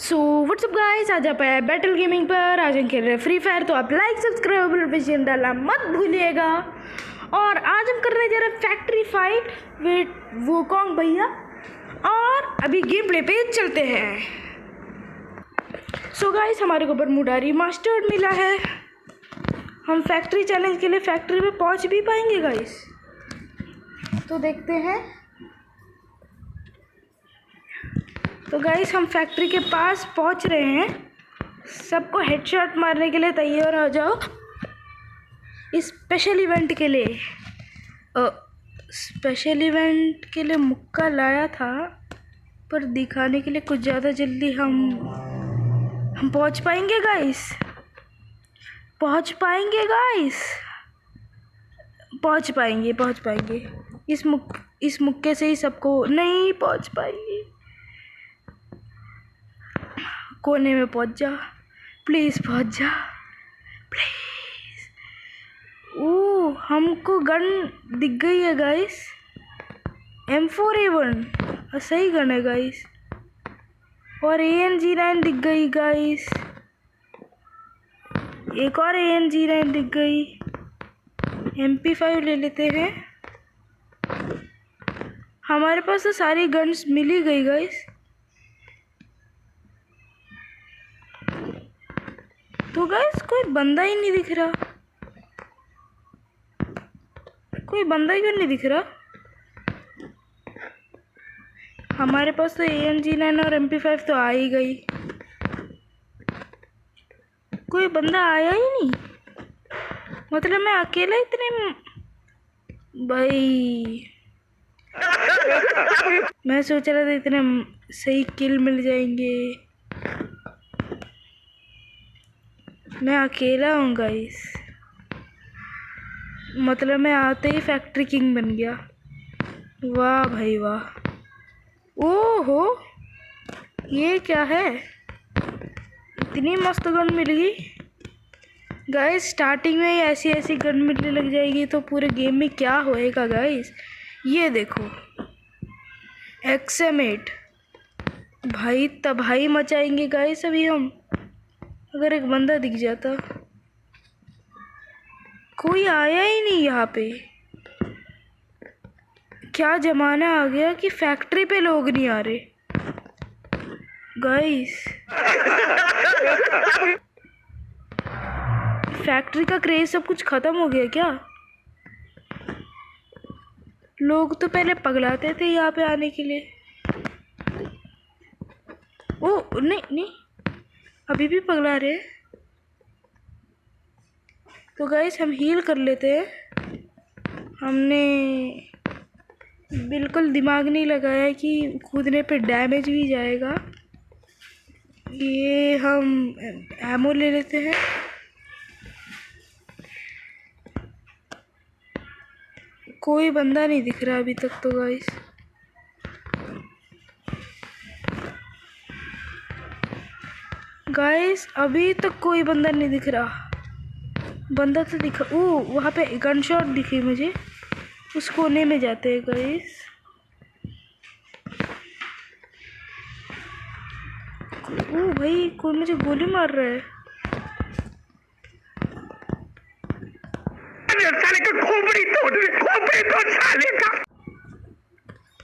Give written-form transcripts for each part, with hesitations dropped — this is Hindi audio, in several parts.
सो व्हाट्सअप गाइस, आज आप आए बैटल गेमिंग पर। आज हम खेल रहे हैं फ्री फायर। तो आप लाइक सब्सक्राइब नोटिफिकेशन डालना मत भूलिएगा। और आज हम कर रहे जा रहे हैं फैक्ट्री फाइट विद वुकोंग भैया। और अभी गेम प्ले पे चलते हैं। सो गाइस, हमारे को बरमूडारी मास्टर्ड मिला है। हम फैक्ट्री चैलेंज के लिए फैक्ट्री में पहुंच भी पाएंगे गाइस, तो देखते हैं। तो गाइस, हम फैक्ट्री के पास पहुंच रहे हैं। सबको हेडशॉट मारने के लिए तैयार हो जाओ। इस स्पेशल इवेंट के लिए मुक्का लाया था, पर दिखाने के लिए कुछ ज़्यादा जल्दी हम पहुंच पाएंगे गाइस। पहुंच पाएंगे। इस मुक्के से ही सबको नहीं पहुंच पाएंगे। कोने में पहुंच जा, प्लीज़ पहुंच जा, प्लीज़। ओह, हमको गन दिख गई है गाइस। M4A1 सही गन है गाइस। और AN-G9 दिख गई गाइस। एक और AN-G9 दिख गई। MP5 ले लेते हैं। हमारे पास तो सारी गन्स मिल ही गई गाइस। तो गाइस, कोई बंदा ही नहीं दिख रहा। क्यों नहीं दिख रहा? हमारे पास तो AN-G9 और MP5 तो आ ही गई। कोई बंदा आया ही नहीं। मतलब मैं अकेला इतने भाई। मैं सोच रहा था इतने सही किल मिल जाएंगे। मैं अकेला हूँ गाइस। मतलब मैं आते ही फैक्ट्री किंग बन गया। वाह भाई वाह। ओहो, ये क्या है? इतनी मस्त गन मिल गई गाइस। स्टार्टिंग में ही ऐसी गन मिलने लग जाएगी तो पूरे गेम में क्या होएगा गाइस। ये देखो, XM8 भाई, तबाही मचाएंगे गाइस अभी हम। अगर एक बंदा दिख जाता। कोई आया ही नहीं यहाँ पे। क्या जमाना आ गया कि फैक्ट्री पे लोग नहीं आ रहे गाइस। फैक्ट्री का क्रेज सब कुछ खत्म हो गया क्या? लोग तो पहले पगलाते थे यहाँ पे आने के लिए। ओ नहीं, अभी भी पगला रहे हैं। तो गाइस, हम हील कर लेते हैं। हमने बिल्कुल दिमाग नहीं लगाया कि कूदने पे डैमेज भी जाएगा। ये हम एमो ले लेते हैं। कोई बंदा नहीं दिख रहा अभी तक तो गाइस। अभी तक कोई बंदा नहीं दिख रहा। बंदा तो दिखा। ओह, वहाँ पे गन शॉट दिखी मुझे। उस कोने में जाते हैं गाइस। ओह भाई, कोई मुझे गोली मार रहा है।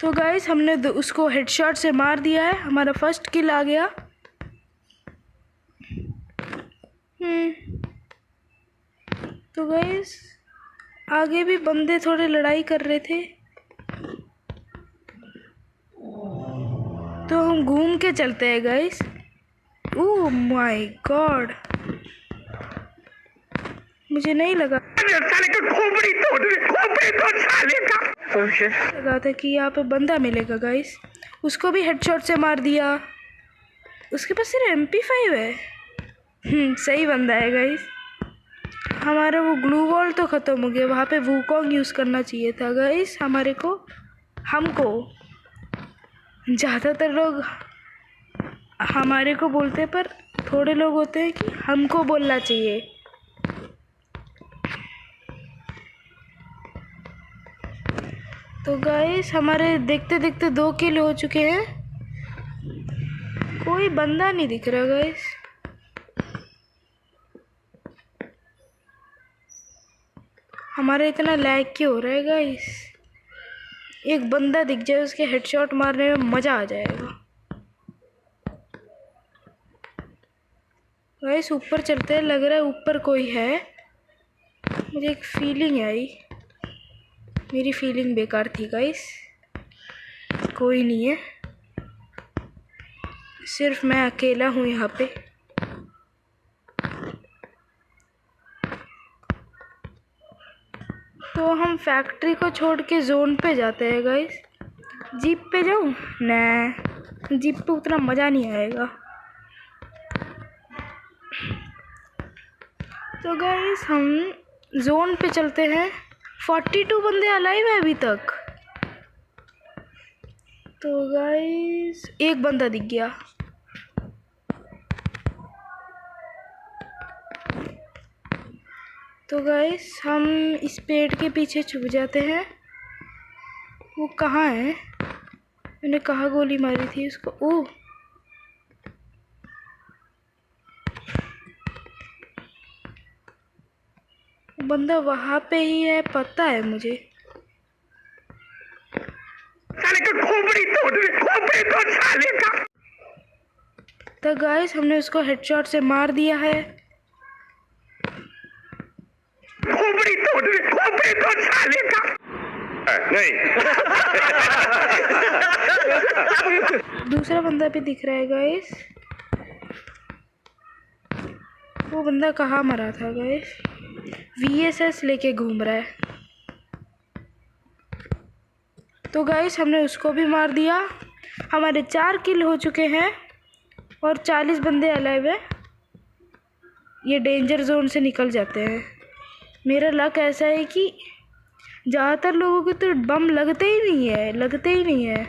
तो गाइस, हमने उसको हेडशॉट से मार दिया है। हमारा फर्स्ट किल आ गया। तो गाइस, आगे भी बंदे थोड़े लड़ाई कर रहे थे, तो हम घूम के चलते हैं गाइस। ओह माय गॉड, मुझे नहीं लगा लगा था कि यहाँ पे बंदा मिलेगा गाइस। उसको भी हेडशॉट से मार दिया। उसके पास सिर्फ MP5 है। सही बंदा है गाइस। हमारा वो ग्लू वॉल तो ख़त्म हो गया। वहाँ पे वुकोंग यूज़ करना चाहिए था गाइस। हमको ज़्यादातर लोग हमारे को बोलते, पर थोड़े लोग होते हैं कि हमको बोलना चाहिए। तो गाइस, हमारे देखते देखते 2 किल हो चुके हैं। कोई बंदा नहीं दिख रहा गाइस। हमारा इतना लैग क्यों हो रहा है गाइस? एक बंदा दिख जाए, उसके हेडशॉट मारने में मज़ा आ जाएगा। गाइस ऊपर चलते हैं, लग रहा है ऊपर कोई है। मुझे एक फीलिंग आई, मेरी फीलिंग बेकार थी गाइस। कोई नहीं है, सिर्फ मैं अकेला हूँ यहाँ पे। तो हम फैक्ट्री को छोड़ के जोन पे जाते हैं गाइस। जीप पे जाऊँ? ना, जीप पे उतना मज़ा नहीं आएगा। तो गाइस हम जोन पे चलते हैं। 42 बंदे अलाइव है अभी तक। तो गाइस एक बंदा दिख गया। तो गाइस हम इस पेड़ के पीछे छुप जाते हैं। वो कहाँ है? मैंने कहाँ गोली मारी थी उसको? ओह, बंदा वहाँ पे ही है, पता है मुझे। तो गाइस हमने उसको हेडशॉट से मार दिया है। नहीं। दूसरा बंदा भी दिख रहा है गाइस। वो बंदा कहाँ मरा था गाइस? VSS लेके घूम रहा है। तो गाइस हमने उसको भी मार दिया। हमारे 4 किल हो चुके हैं और 40 बंदे अलाइव है। ये डेंजर जोन से निकल जाते हैं। मेरा लक ऐसा है कि ज़्यादातर लोगों को तो बम लगते ही नहीं है।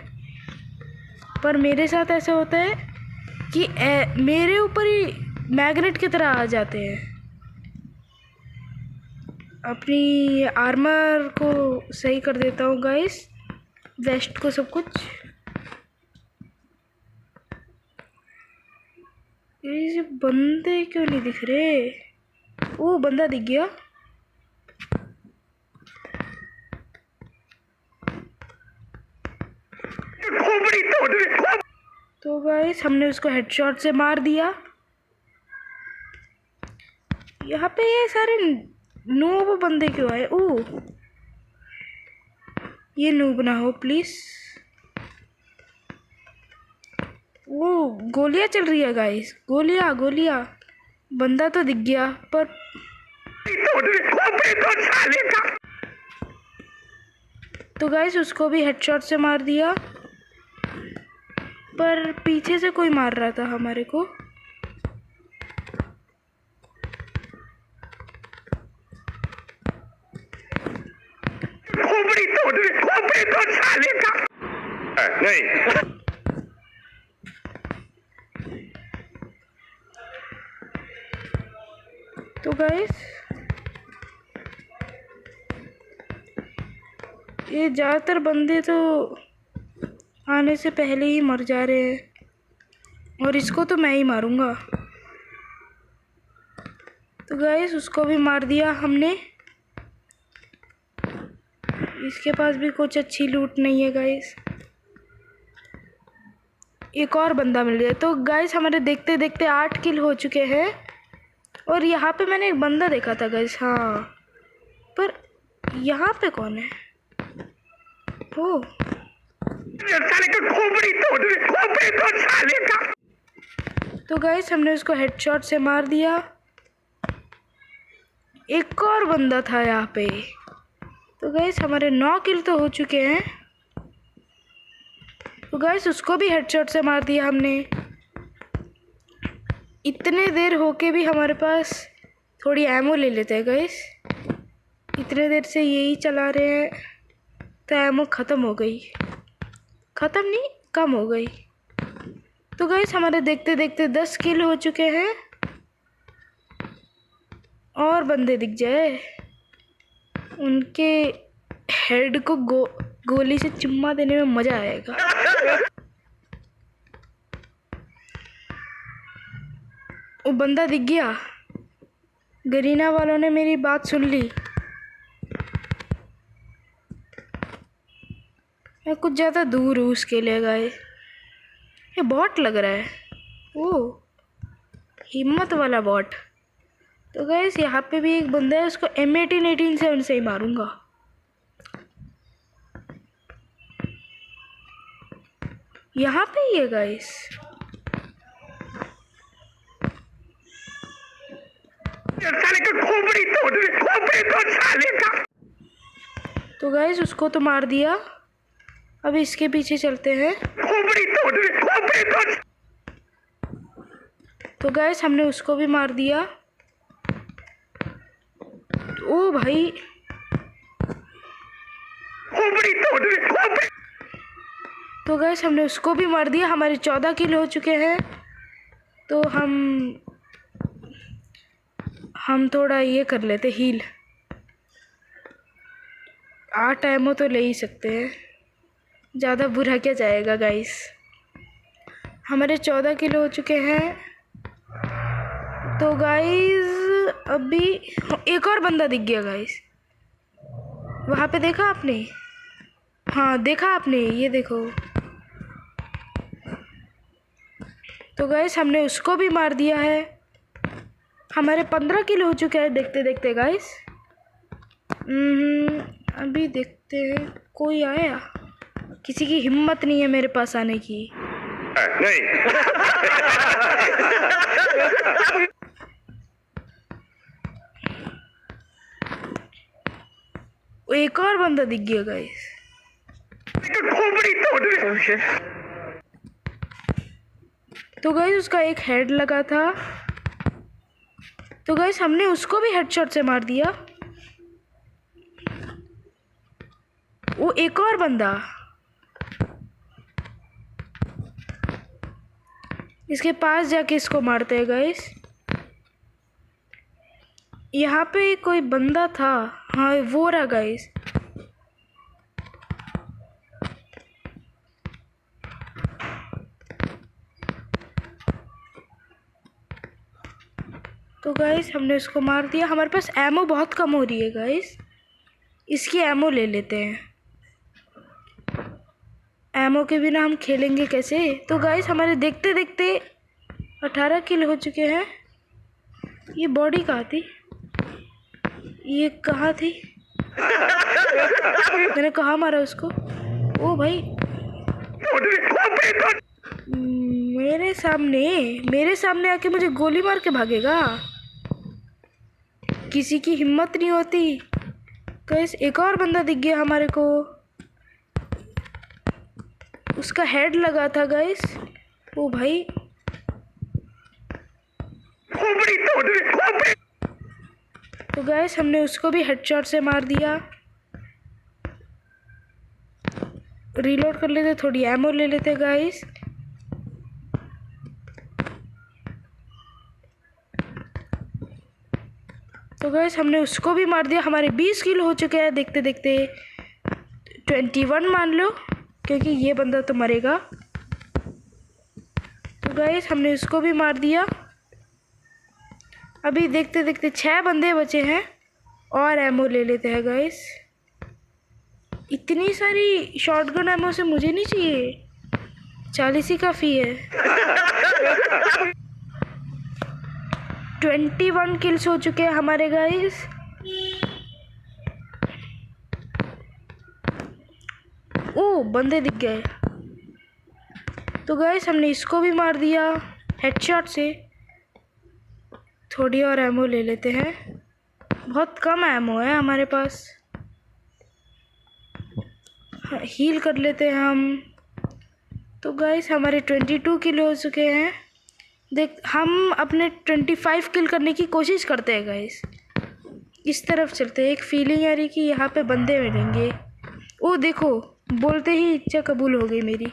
पर मेरे साथ ऐसा होता है कि मेरे ऊपर ही मैग्नेट की तरह आ जाते हैं। अपनी आर्मर को सही कर देता हूँ गाइस, वेस्ट को, सब कुछ। ये बंदे क्यों नहीं दिख रहे? वो बंदा दिख गया। तो गाइस हमने उसको हेडशॉट से मार दिया। यहाँ पे ये सारे नूब बंदे क्यों आए? ओह, ये नूब ना हो प्लीज। वो गोलियां चल रही है गाइस, गोलियां। बंदा तो दिख गया पर तो गाइस उसको भी हेडशॉट से मार दिया। पर पीछे से कोई मार रहा था हमारे को। नहीं। तो गाइस ये ज़्यादातर बंदे तो आने से पहले ही मर जा रहे हैं और इसको तो मैं ही मारूंगा। तो गाइस उसको भी मार दिया हमने। इसके पास भी कुछ अच्छी लूट नहीं है गाइस। एक और बंदा मिल गया। तो गाइस हमारे देखते देखते 8 किल हो चुके हैं। और यहाँ पे मैंने एक बंदा देखा था गाइस। हाँ, पर यहाँ पे कौन है? ओ, तो गाइस हमने उसको हेडशॉट से मार दिया। एक और बंदा था यहाँ पे। तो गाइस हमारे 9 किल तो हो चुके हैं। तो गाइस उसको भी हेडशॉट से मार दिया हमने। इतने देर होके भी हमारे पास थोड़ी एमो ले लेते हैं गाइस। इतने देर से यही चला रहे हैं तो एमो ख़त्म हो गई। ख़त्म नहीं, कम हो गई। तो गाइस हमारे देखते देखते 10 किल हो चुके हैं। और बंदे दिख जाए, उनके हेड को गोली से चुम्मा देने में मज़ा आएगा। वो बंदा दिख गया। गरीना वालों ने मेरी बात सुन ली। मैं कुछ ज़्यादा दूर हूँ उसके लिए गाइस। ये बॉट लग रहा है। ओ, हिम्मत वाला बॉट। तो गाइस यहाँ पे भी एक बंदा है, उसको M18 से उनसे ही मारूंगा। यहाँ पे ही है गाइस। तो गाइस उसको तो मार दिया। अब इसके पीछे चलते हैं। तो गाइस हमने उसको भी मार दिया। ओ भाई, तो गाइस हमने उसको भी मार दिया। हमारे 14 किल हो चुके हैं। तो हम थोड़ा ये कर लेते, हील। 8 एमो तो ले ही सकते हैं, ज़्यादा बुरा क्या जाएगा गाइस। हमारे 14 किलो हो चुके हैं। तो गाइस अभी एक और बंदा दिख गया गाइस। वहाँ पे देखा आपने? हाँ देखा आपने, ये देखो। तो गाइस हमने उसको भी मार दिया है। हमारे 15 किलो हो चुके हैं देखते देखते गाइस। अभी देखते हैं कोई आया। किसी की हिम्मत नहीं है मेरे पास आने की। नहीं। एक और बंदा दिख गया गाइस। तो गाइस उसका एक हेड लगा था। तो गाइस हमने उसको भी हेडशॉट से मार दिया। वो एक और बंदा, इसके पास जाके इसको मारते हैं गाइस। यहाँ पे कोई बंदा था। हाँ वो रहा गाइस। तो गाइस हमने उसको मार दिया। हमारे पास एमो बहुत कम हो रही है गाइस, इसकी एमो ले लेते हैं। एमो के बिना हम खेलेंगे कैसे। तो गाइस हमारे देखते देखते 18 किल हो चुके हैं। ये बॉडी कहाँ थी? ये कहाँ थी? मैंने कहाँ मारा उसको? ओ भाई, मेरे सामने आके मुझे गोली मार के भागेगा। किसी की हिम्मत नहीं होती। गाइस एक और बंदा दिख गया हमारे को। उसका हेड लगा था गाइस। ओ भाई, तो गाइस हमने उसको भी हेडशॉट से मार दिया। रीलोड कर लेते, थोड़ी एमो ले लेते गाइस। तो गाइस हमने उसको भी मार दिया। हमारे 20 किल हो चुके हैं देखते देखते। 21 मान लो, क्योंकि ये बंदा तो मरेगा। तो गाइस हमने उसको भी मार दिया। अभी देखते देखते 6 बंदे बचे हैं और एमो ले लेते हैं गाइस। इतनी सारी शॉटगन एमो से मुझे नहीं चाहिए, 40 ही काफ़ी है। 21 किल्स हो चुके हैं हमारे गाइस। ओ बंदे दिख गए। तो गाइस हमने इसको भी मार दिया हेडशॉट से। थोड़ी और एमो ले लेते हैं, बहुत कम एमो है हमारे पास। हील कर लेते हैं हम। तो गाइस हमारे 22 किल हो चुके हैं। देख हम अपने 25 किल करने की कोशिश करते हैं गाइस। इस तरफ चलते हैं। एक फीलिंग आ रही कि यहाँ पे बंदे मिलेंगे। ओ देखो, बोलते ही इच्छा कबूल हो गई मेरी।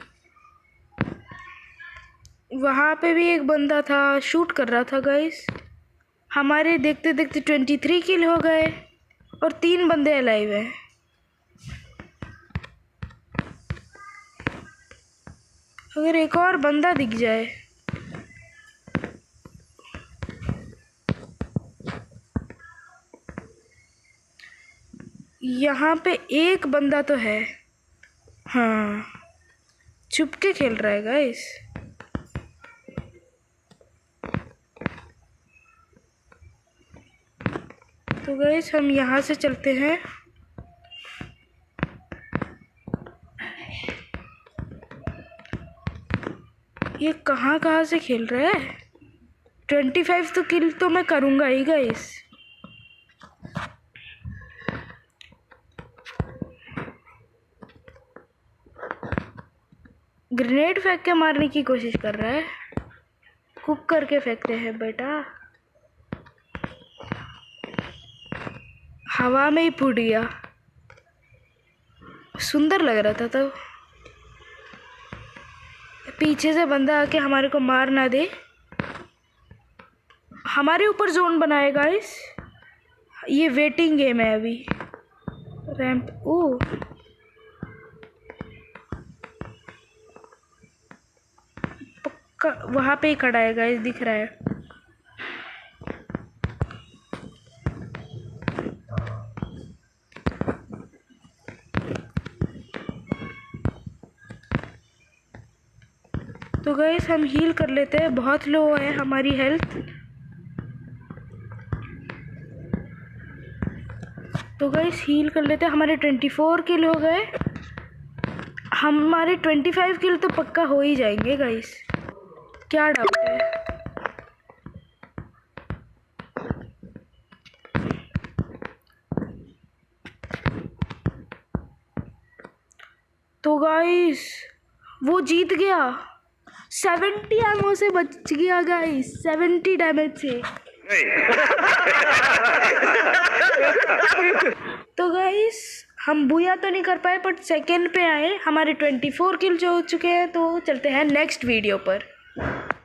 वहाँ पे भी एक बंदा था, शूट कर रहा था गाइस। हमारे देखते देखते 23 किल हो गए और 3 बंदे अलाइव हैं। अगर एक और बंदा दिख जाए। यहाँ पे एक बंदा तो है। हाँ, छुप के खेल रहा है गाइस। तो गाइस हम यहाँ से चलते हैं। ये कहाँ से खेल रहा है? 25 तो किल तो मैं करूँगा ही गाइस। ग्रेनेड फेंक के मारने की कोशिश कर रहा है। कुक करके फेंकते हैं बेटा। हवा में ही फूट गया। सुंदर लग रहा था। तो पीछे से बंदा आके हमारे को मार ना दे। हमारे ऊपर जोन बनाए गाइस। ये वेटिंग गेम है अभी। रैंप ओ पक्का वहाँ पे ही खड़ा है गाइस, दिख रहा है। तो गाइस हम हील कर लेते हैं, बहुत लो है हमारी हेल्थ। तो गाइस हील कर लेते हैं। हमारे 24 किल हो गए। हमारे 25 किल तो पक्का हो ही जाएंगे गाइस, क्या डाउट है। तो गाइस वो जीत गया। 70 एमओ से बच गया गाइस, 70 डैमेज से। तो गाइस हम बुया तो नहीं कर पाए, बट सेकंड पे आए। हमारे 24 किल जो हो चुके हैं। तो चलते हैं नेक्स्ट वीडियो पर।